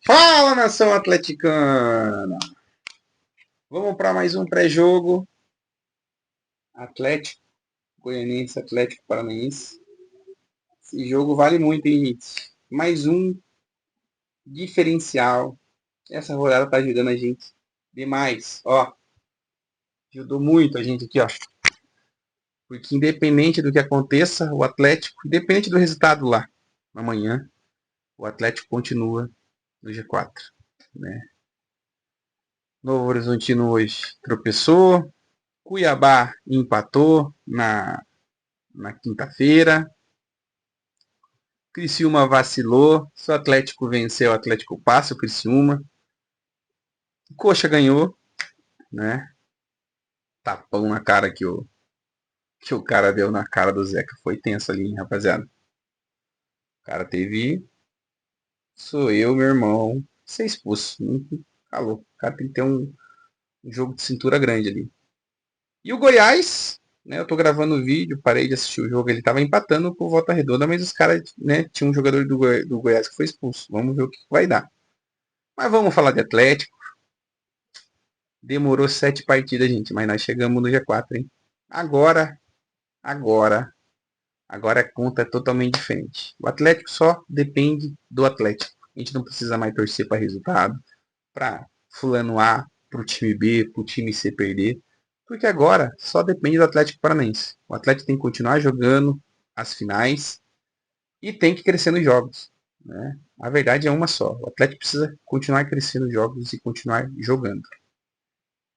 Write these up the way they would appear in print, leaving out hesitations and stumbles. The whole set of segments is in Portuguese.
Fala, nação atleticana! Vamos para mais um pré-jogo. Atlético Goianiense, Atlético Paranaense. Esse jogo vale muito, hein, gente? Mais um diferencial. Essa rodada tá ajudando a gente demais, ó. Ajudou muito a gente aqui, ó. Porque independente do que aconteça, o Atlético, independente do resultado lá amanhã, o Atlético continua no G4, né? Novo Horizontino hoje tropeçou, Cuiabá empatou na quinta-feira. Criciúma vacilou. Se o Atlético venceu, o Atlético passa o Criciúma. Coxa ganhou, né? Tapão na cara que o cara deu na cara do Zeca. Foi tenso ali, hein, rapaziada. O cara teve. Sou eu, meu irmão. Ser expulso. Calou. O cara tem que ter um jogo de cintura grande ali. E o Goiás, né? Eu tô gravando o vídeo, parei de assistir o jogo. Ele tava empatando com Volta Redonda, mas os caras, né? Tinha um jogador do Goiás que foi expulso. Vamos ver o que vai dar. Mas vamos falar de Atlético. Demorou 7 partidas, gente, mas nós chegamos no G4, hein? Agora, agora, agora a conta é totalmente diferente. O Atlético só depende do Atlético. A gente não precisa mais torcer para resultado, para fulano A, para o time B, para o time C perder, porque agora só depende do Atlético Paranaense. O Atlético tem que continuar jogando as finais e tem que crescer nos jogos, né? A verdade é uma só. O Atlético precisa continuar crescendo nos jogos e continuar jogando.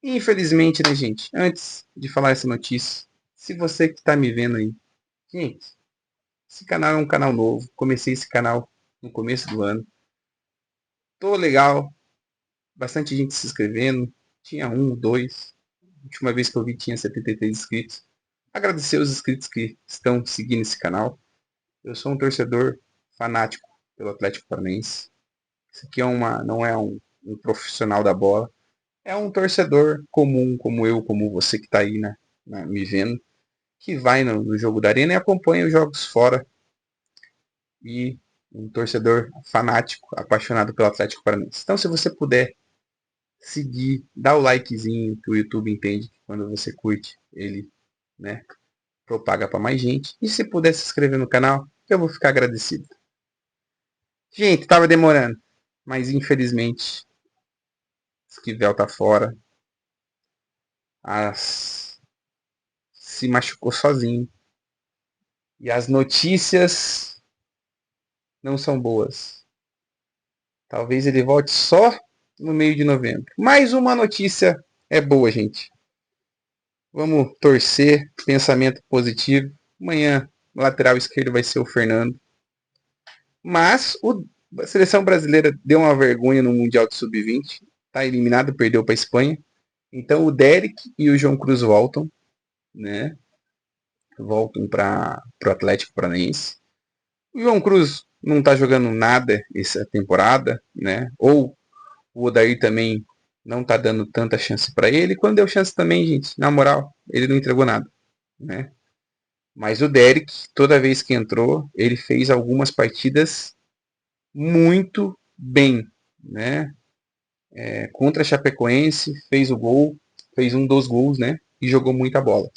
Infelizmente, né, gente? Antes de falar essa notícia, se você que está me vendo aí, gente, esse canal é um canal novo. Comecei esse canal no começo do ano. Tô legal, bastante gente se inscrevendo. Tinha um, dois. A última vez que eu vi tinha 73 inscritos. Agradecer os inscritos que estão seguindo esse canal. Eu sou um torcedor fanático pelo Atlético Paranaense. Isso aqui não é um profissional da bola. É um torcedor comum, como eu, como você que está aí me vendo, que vai no jogo da Arena e acompanha os jogos fora. E um torcedor fanático, apaixonado pelo Atlético Paranaense. Então, se você puder seguir, dá o likezinho, que o YouTube entende que quando você curte, ele, né, propaga para mais gente. E se puder se inscrever no canal, eu vou ficar agradecido. Gente, tava demorando, mas infelizmente, Esquivel tá fora. Se machucou sozinho. E as notícias não são boas. Talvez ele volte só no meio de novembro. Mais uma notícia é boa, gente. Vamos torcer, pensamento positivo. Amanhã, lateral esquerdo vai ser o Fernando. Mas a seleção brasileira deu uma vergonha no Mundial de Sub-20. Está eliminado, perdeu para a Espanha. Então o Derek e o João Cruz voltam, né? Voltam para o Atlético Paranaense. O João Cruz não está jogando nada essa temporada, né? Ou o Odair também não tá dando tanta chance para ele. Quando deu chance também, gente, na moral, ele não entregou nada, né? Mas o Derek, toda vez que entrou, ele fez algumas partidas muito bem, né? Contra a Chapecoense, fez o gol, fez um dos gols, né? E jogou muita bola.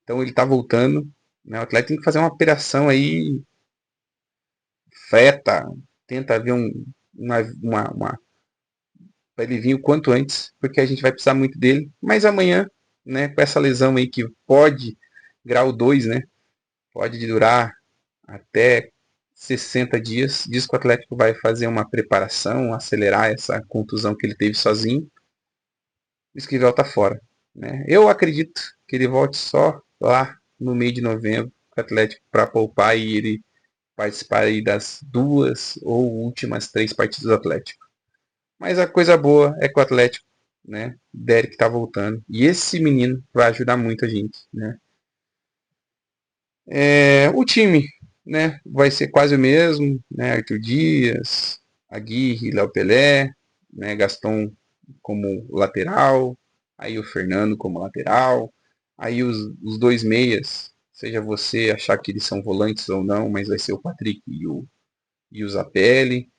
Então ele tá voltando, né? O Atlético tem que fazer uma operação aí, freta, tenta ver uma para ele vir o quanto antes, porque a gente vai precisar muito dele. Mas amanhã, né, com essa lesão aí que pode, grau 2, né, pode durar até 60 dias. Diz que o Atlético vai fazer uma preparação, acelerar essa contusão que ele teve sozinho. O Esquivel tá fora, né? Eu acredito que ele volte só lá no meio de novembro, o Atlético para poupar e ele participar aí das 2 ou últimas 3 partidas do Atlético. Mas a coisa boa é que o Atlético, né, Derek tá voltando. E esse menino vai ajudar muito a gente, né? O time, né, vai ser quase o mesmo, né? Arthur Dias, Aguirre, Léo Pelé, né, Gaston como lateral, aí o Fernando como lateral, aí os dois meias, seja você achar que eles são volantes ou não, mas vai ser o Patrick e o Zapelli.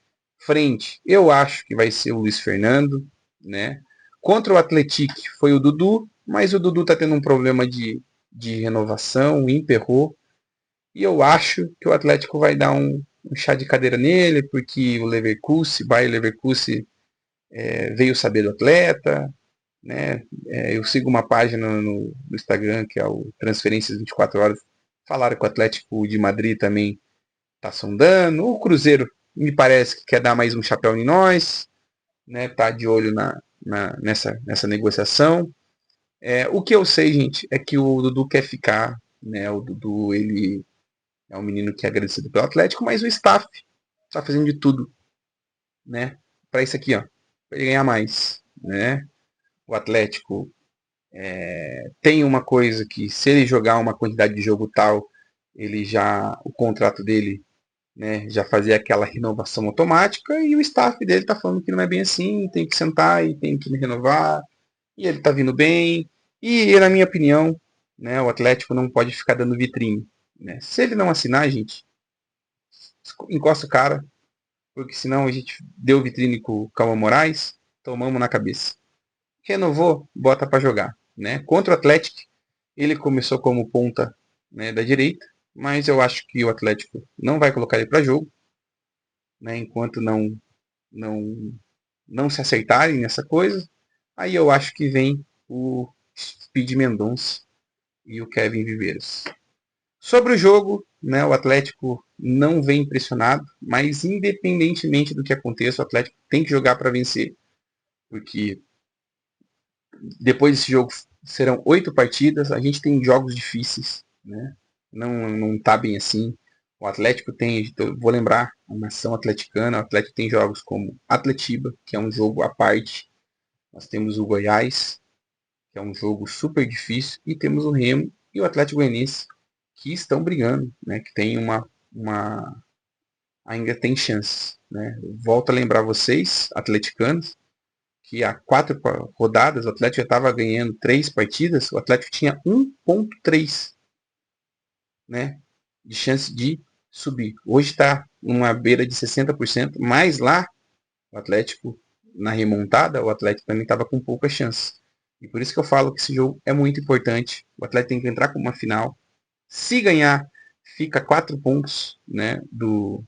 Frente, eu acho que vai ser o Luiz Fernando, né? Contra o Atlético foi o Dudu, mas o Dudu tá tendo um problema de renovação, emperrou. E eu acho que o Atlético vai dar um chá de cadeira nele, porque o Leverkusen, Bayer Leverkusen, veio saber do atleta, né? Eu sigo uma página no Instagram, que é o Transferências 24 Horas, falaram que o Atlético de Madrid também tá sondando. O Cruzeiro me parece que quer dar mais um chapéu em nós, né? Tá de olho nessa negociação. O que eu sei, gente, é que o Dudu quer ficar, né? O Dudu, ele é um menino que é agradecido pelo Atlético, mas o staff está fazendo de tudo, né? Para isso aqui, ó, para ele ganhar mais, né? O Atlético tem uma coisa que se ele jogar uma quantidade de jogo tal, ele já o contrato dele, né, já fazia aquela renovação automática e o staff dele tá falando que não é bem assim, tem que sentar e tem que renovar e ele tá vindo bem e na minha opinião, né, o Atlético não pode ficar dando vitrine, né? Se ele não assinar, gente, encosta o cara, porque senão a gente deu vitrine com o Calma Moraes, tomamos na cabeça. Renovou, bota para jogar, né? Contra o Atlético, ele começou como ponta, né, da direita, mas eu acho que o Atlético não vai colocar ele para jogo, né, enquanto não não se acertarem nessa coisa. Aí eu acho que vem o Speed Mendonça e o Kevin Viveiros. Sobre o jogo, né, o Atlético não vem impressionado, mas independentemente do que aconteça, o Atlético tem que jogar para vencer, porque depois desse jogo serão 8 partidas, a gente tem jogos difíceis, né? Não tá bem assim. O Atlético tem, vou lembrar, a nação atleticana, o Atlético tem jogos como Atletiba, que é um jogo à parte. Nós temos o Goiás, que é um jogo super difícil, e temos o Remo e o Atlético Goianiense, que estão brigando, né? Que tem ainda tem chances, né? Volto a lembrar vocês, atleticanos, que há 4 rodadas o Atlético já estava ganhando 3 partidas, o Atlético tinha 1,3, né, de chance de subir. Hoje está numa beira de 60%, mas lá o Atlético, na remontada, o Atlético também estava com pouca chance. E por isso que eu falo que esse jogo é muito importante. O Atlético tem que entrar com uma final. Se ganhar, fica 4 pontos, né, do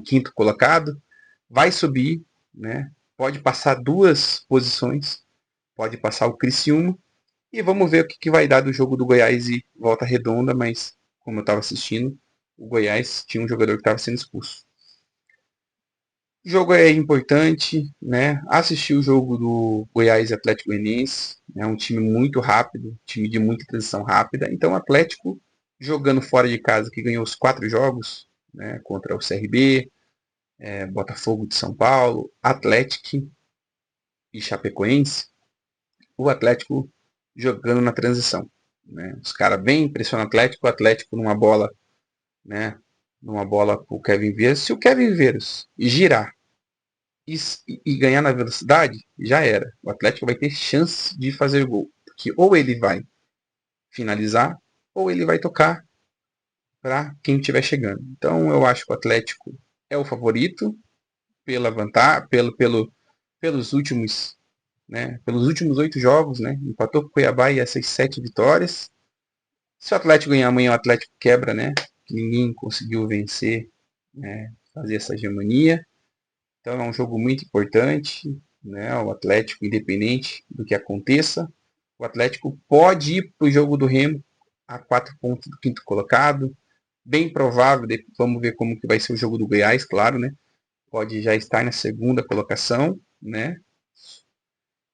quinto colocado. Vai subir, né? Pode passar 2 posições. Pode passar o Criciúma. E vamos ver o que vai dar do jogo do Goiás e Volta Redonda, mas como eu estava assistindo, o Goiás tinha um jogador que estava sendo expulso. O jogo é importante, né? Assistir o jogo do Goiás e Atlético Goianiense, é um time muito rápido, time de muita transição rápida. Então o Atlético jogando fora de casa, que ganhou os 4 jogos, né, contra o CRB, Botafogo de São Paulo, Atlético e Chapecoense, o Atlético jogando na transição, né? Os caras bem pressionam o Atlético numa bola, né? Numa bola pro Kevin Vieira. Se o Kevin Vieira girar e ganhar na velocidade, já era. O Atlético vai ter chance de fazer gol. Porque ou ele vai finalizar, ou ele vai tocar para quem estiver chegando. Então eu acho que o Atlético é o favorito pela vantagem, pelos últimos, né? Pelos últimos 8 jogos, né? Empatou com o Cuiabá e essas 7 vitórias. Se o Atlético ganhar amanhã, o Atlético quebra, né? Que ninguém conseguiu vencer, né? Fazer essa hegemonia. Então é um jogo muito importante, né? O Atlético, independente do que aconteça, o Atlético pode ir para o jogo do Remo a 4 pontos do quinto colocado. Bem provável, vamos ver como que vai ser o jogo do Goiás, claro, né? Pode já estar na segunda colocação, né?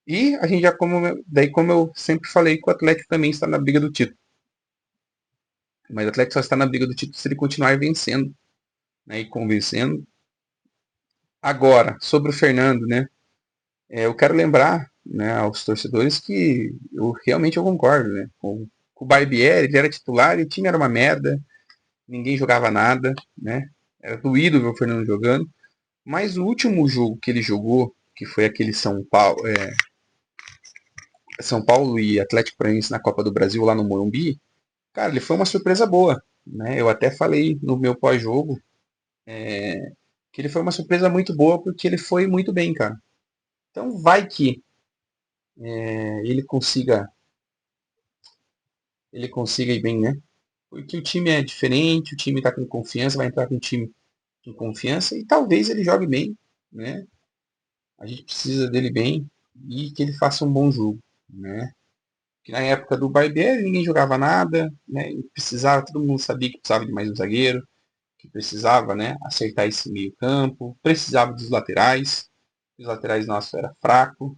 E a gente já, como eu sempre falei, que o Atlético também está na briga do título. Mas o Atlético só está na briga do título se ele continuar vencendo, né, e convencendo. Agora, sobre o Fernando, né? Eu quero lembrar, né, aos torcedores que eu concordo, né? Com o Barbieri, ele era titular e o time era uma merda, ninguém jogava nada, né? Era doído ver o Fernando jogando. Mas o último jogo que ele jogou, que foi aquele São Paulo e Atlético Paranaense na Copa do Brasil lá no Morumbi, cara, ele foi uma surpresa boa, né? Eu até falei no meu pós-jogo que ele foi uma surpresa muito boa, porque ele foi muito bem, cara. Então vai que ele consiga ir bem, né? Porque o time é diferente, o time tá com confiança, vai entrar com um time com confiança e talvez ele jogue bem, né? A gente precisa dele bem e que ele faça um bom jogo, né? Que na época do Barbieri ninguém jogava nada, né? E precisava, todo mundo sabia que precisava de mais um zagueiro, que precisava, né, acertar esse meio campo, precisava dos laterais, os laterais nossos era fraco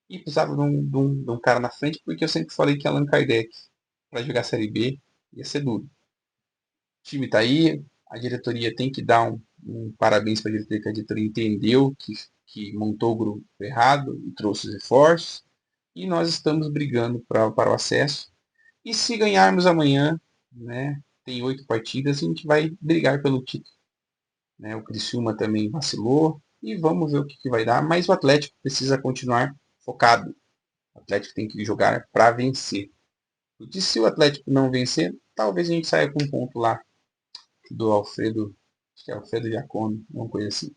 e precisava de um cara na frente, porque eu sempre falei que Allan Kardec para jogar Série B ia ser duro. O time tá aí, a diretoria tem que dar um parabéns para a diretoria, que a diretoria entendeu que montou o grupo errado e trouxe os reforços. E nós estamos brigando para o acesso. E se ganharmos amanhã, né, tem 8 partidas, a gente vai brigar pelo título. Né? O Criciúma também vacilou. E vamos ver o que vai dar. Mas o Atlético precisa continuar focado. O Atlético tem que jogar para vencer. Porque se o Atlético não vencer, talvez a gente saia com um ponto lá do Alfredo, acho que é Alfredo Giacomo, uma coisa assim.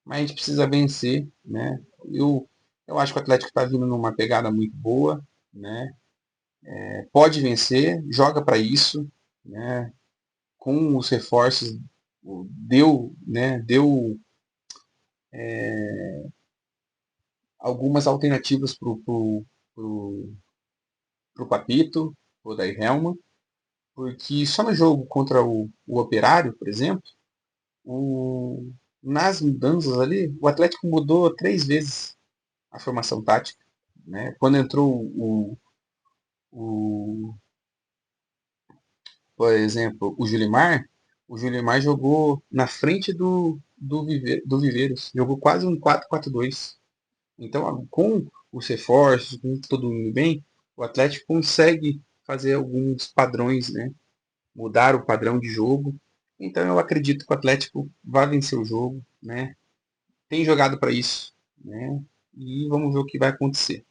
Mas a gente precisa vencer, né? Eu acho que o Atlético está vindo numa pegada muito boa, né? Pode vencer, joga para isso, né? Com os reforços deu algumas alternativas pro Papito, o da Helma, porque só no jogo contra o Operário, por exemplo, o, nas mudanças ali, o Atlético mudou 3 vezes a formação tática. Né? Quando entrou o, por exemplo, o Julimar jogou na frente do Viveiros, jogou quase um 4-4-2. Então, com os reforços, com todo mundo bem, o Atlético consegue fazer alguns padrões, né? Mudar o padrão de jogo. Então, eu acredito que o Atlético vai vencer o jogo, né? Tem jogado para isso, né? E vamos ver o que vai acontecer.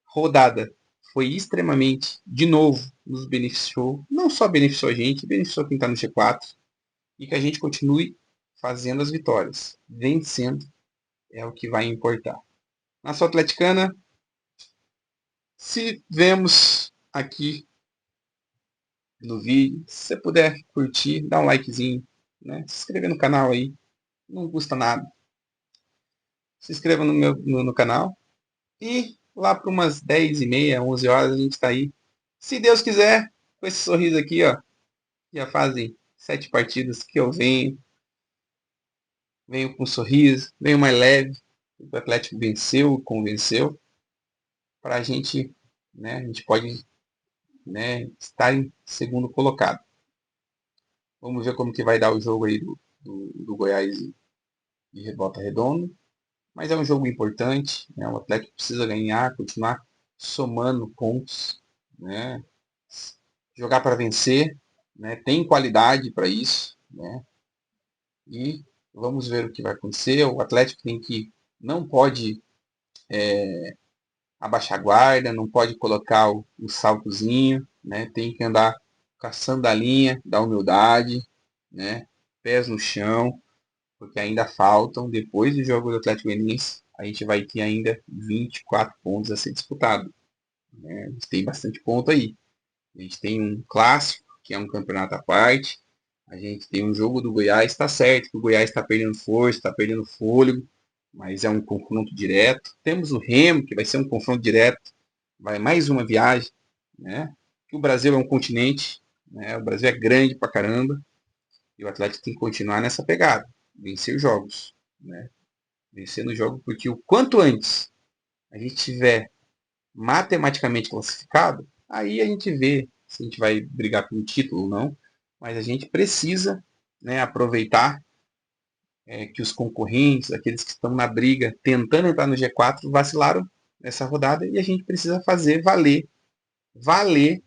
Rodada foi extremamente, de novo, nos beneficiou. Não só beneficiou a gente, beneficiou quem está no G4. E que a gente continue fazendo as vitórias. Vencendo é o que vai importar. Na sua atleticana, se vemos aqui no vídeo, se você puder curtir, dá um likezinho, né? Se inscrever no canal aí, não custa nada. Se inscreva no canal. E lá para umas 10h30, 11 horas, a gente está aí. Se Deus quiser, com esse sorriso aqui, ó. Já fazem 7 partidas que eu venho com um sorriso, venho mais leve. O Atlético venceu, convenceu. Para a gente, né, a gente pode, né, estar em segundo colocado. Vamos ver como que vai dar o jogo aí do Goiás e Volta Redonda. Mas é um jogo importante, né? O Atlético precisa ganhar, continuar somando pontos, né? Jogar para vencer, né? Tem qualidade para isso, né? E vamos ver o que vai acontecer. O Atlético não pode abaixar a guarda, não pode colocar o saltozinho, né? Tem que andar com a sandalinha da humildade, né? Pés no chão, porque ainda faltam, depois do jogo do Atlético Goianiense, a gente vai ter ainda 24 pontos a ser disputado. Né? A gente tem bastante ponto aí. A gente tem um clássico, que é um campeonato à parte. A gente tem um jogo do Goiás, está certo que o Goiás está perdendo força, está perdendo fôlego, mas é um confronto direto. Temos o Remo, que vai ser um confronto direto. Vai mais uma viagem, né? Que o Brasil é um continente, né? O Brasil é grande pra caramba. E o Atlético tem que continuar nessa pegada, vencer os jogos, né? Vencer no jogo, porque o quanto antes a gente tiver matematicamente classificado, aí a gente vê se a gente vai brigar pelo título ou não, mas a gente precisa, né, aproveitar que os concorrentes, aqueles que estão na briga, tentando entrar no G4, vacilaram nessa rodada e a gente precisa fazer valer,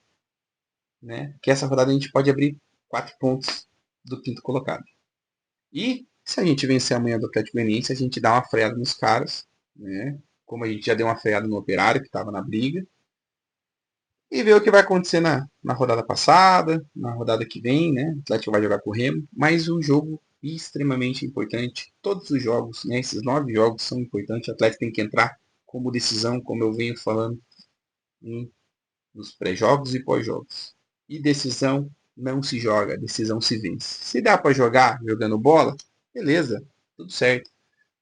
né, que essa rodada a gente pode abrir 4 pontos do quinto colocado. E se a gente vencer amanhã do Atlético Goianiense, a gente dá uma freada nos caras, né? Como a gente já deu uma freada no Operário, que estava na briga. E ver o que vai acontecer na rodada passada, na rodada que vem, né? O Atlético vai jogar com o Remo, mas o jogo extremamente importante. Todos os jogos, né, esses 9 jogos são importantes. O Atlético tem que entrar como decisão, como eu venho falando, nos pré-jogos e pós-jogos. E decisão não se joga, decisão se vence. Se dá para jogar jogando bola, beleza, tudo certo.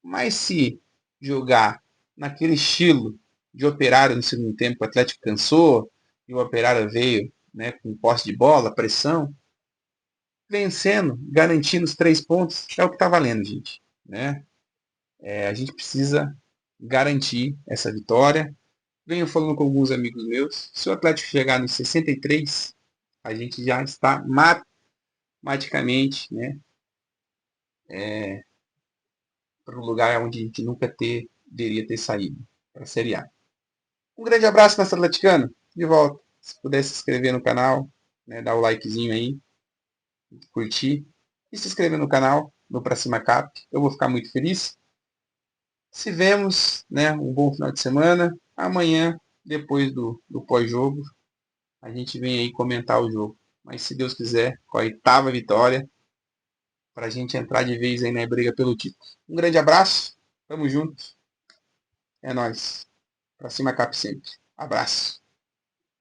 Mas se jogar naquele estilo de Operário no segundo tempo, o Atlético cansou e o Operário veio, né, com posse de bola, pressão, vencendo, garantindo os 3 pontos, é o que está valendo, gente. Né? A gente precisa garantir essa vitória. Venho falando com alguns amigos meus. Se o Atlético chegar nos 63, a gente já está matematicamente, né, para um lugar onde a gente nunca deveria ter saído, para a Série A. Um grande abraço, nosso atleticano. De volta. Se puder se inscrever no canal, né, dar o likezinho aí, curtir e se inscrever no canal, no Pra Cima Cap, eu vou ficar muito feliz. Se vemos, né, um bom final de semana. Amanhã, depois do pós-jogo, a gente vem aí comentar o jogo. Mas se Deus quiser, com a 8ª vitória, para a gente entrar de vez aí na briga pelo título. Um grande abraço, tamo junto, é nóis. Pra cima, Cap sempre. Abraço.